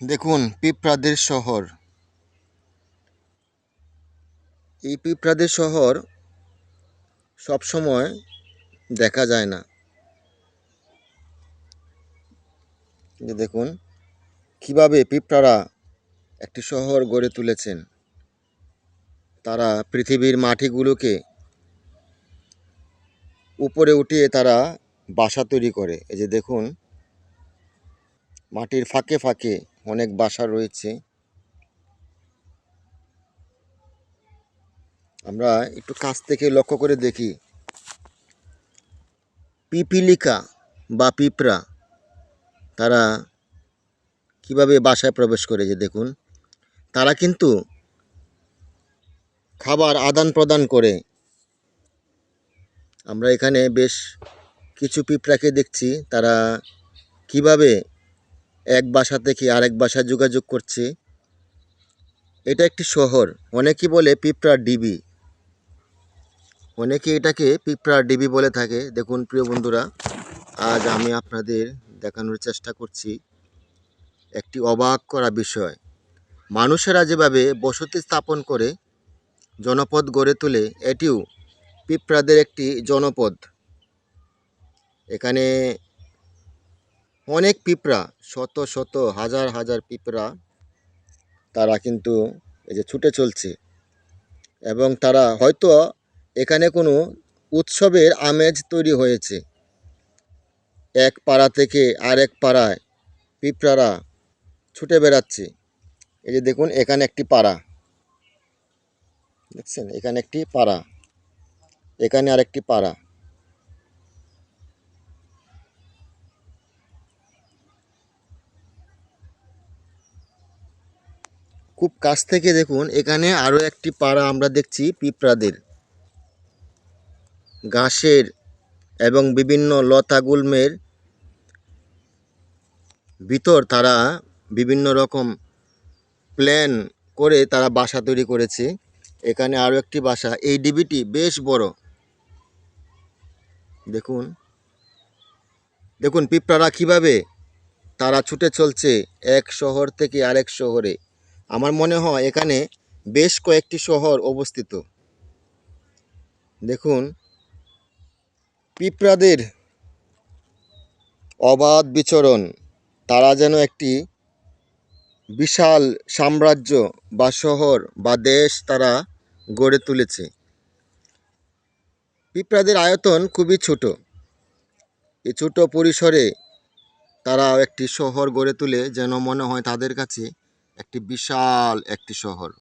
দেখুন পিঁপড়াদের শহর। এই পিঁপড়াদের শহর সবসময় দেখা যায় না। দেখুন কিভাবে পিঁপড়ারা একটি শহর গড়ে তুলেছেন। তারা পৃথিবীর মাটিগুলোকে উপরে উঠিয়ে তারা বাসা তৈরি করে। এই যে দেখুন মাটির ফাঁকে ফাঁকে অনেক বাসা রয়েছে। আমরা একটু কাছ থেকে লক্ষ্য করে দেখি, পিপিলিকা বা পিঁপড়া তারা কিভাবে বাসায় প্রবেশ করে। যে দেখুন তারা কিন্তু খাবার আদান প্রদান করে। আমরা এখানে বেশ কিছু পিঁপড়াকে দেখছি, তারা কিভাবে এক বাসা থেকে আরেক বাসায় যোগাযোগ করছে। এটা একটি শহর। অনেকেই বলে পিঁপড়ার ডিবি, অনেকে এটাকে পিঁপড়ার ডিবি বলে থাকে। দেখুন প্রিয় বন্ধুরা, আজ আমি আপনাদের দেখানোর চেষ্টা করছি একটি অবাক করা বিষয়। মানুষেরা যেভাবে বসতি স্থাপন করে জনপদ গড়ে তোলে, এটিও পিঁপড়াদের একটি জনপদ। এখানে অনেক পিঁপড়া, শত শত হাজার হাজার পিঁপড়া তারা কিন্তু এই যে ছুটে চলছে, এবং তারা হয়তো এখানে কোনো উৎসবের আমেজ তৈরি হয়েছে। এক পাড়া থেকে আরেক পাড়ায় পিঁপড়ারা ছুটে বেড়াচ্ছে। এই যে দেখুন এখানে একটি পাড়া, দেখছেন এখানে একটি পাড়া, এখানে আরেকটি পাড়া। খুব কাছ থেকে দেখুন এখানে আরও একটি পাড়া আমরা দেখছি পিঁপড়াদের। ঘাসের এবং বিভিন্ন লতা গুল্মের ভিতর তারা বিভিন্ন রকম প্ল্যান করে তারা বাসা তৈরি করেছে। এখানে আরও একটি বাসা। এই ডিবিটি বেশ বড়। দেখুন দেখুন পিঁপড়ারা কীভাবে তারা ছুটে চলছে এক শহর থেকে আরেক শহরে। আমার মনে হয় এখানে বেশ কয়েকটি শহর অবস্থিত। দেখুন পিঁপড়াদের অবাধ বিচরণ, তারা যেন একটি বিশাল সাম্রাজ্য বা শহর বা দেশ তারা গড়ে তুলেছে। পিঁপড়াদের আয়তন খুবই ছোট। এই ছোট পরিসরে তারা একটি শহর গড়ে তুলে যেন মনে হয় তাদের কাছে একটি বিশাল একটি শহর।